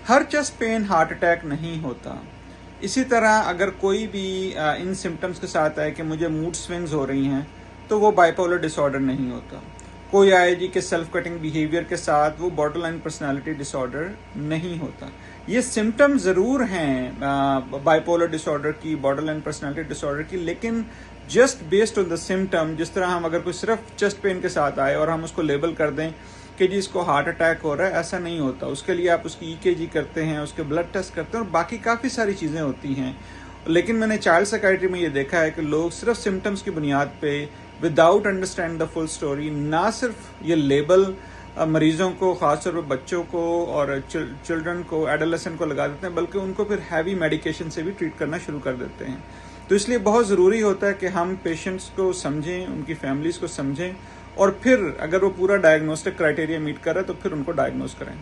हर chest pain heart attack नहीं होता। इसी तरह अगर कोई भी इन सिम्टम्स के साथ आए कि मुझे मूड स्विंग्स हो रही हैं, तो वो बाइपोलर डिसऑर्डर नहीं होता। कोई आए जी के सेल्फ कटिंग बिहेवियर के साथ, वो बॉर्डरलाइन पर्सनालिटी डिसऑर्डर नहीं होता। ये सिम्टम्स ज़रूर हैं बाइपोलर डिसऑर्डर की, बॉर्डरलाइन पर्सनालिटी डिसऑर्डर की, लेकिन just based on the symptom, जिस तरह हम अगर कोई सिर्फ चेस्ट पेन के साथ आए और हम उसको लेबल कर दें कि जी इसको हार्ट अटैक हो रहा है, ऐसा नहीं होता। उसके लिए आप उसकी ईकेजी करते हैं, उसके ब्लड टेस्ट करते हैं और बाकी काफ़ी सारी चीज़ें होती हैं। लेकिन मैंने चाइल्ड साइकियाट्री में ये देखा है कि लोग सिर्फ सिम्टम्स की बुनियाद पे, without understand the full story, ना सिर्फ ये लेबल मरीजों को, खासतौर पर बच्चों को और चिल्ड्रन को, एडोलेसेंट को लगा देते हैं, बल्कि उनको फिर हैवी मेडिकेशन से भी ट्रीट करना शुरू कर देते हैं। तो इसलिए बहुत ज़रूरी होता है कि हम पेशेंट्स को समझें, उनकी फैमिलीज़ को समझें और फिर अगर वो पूरा डायग्नोस्टिक क्राइटेरिया मीट कर रहा है तो फिर उनको डायग्नोस करें।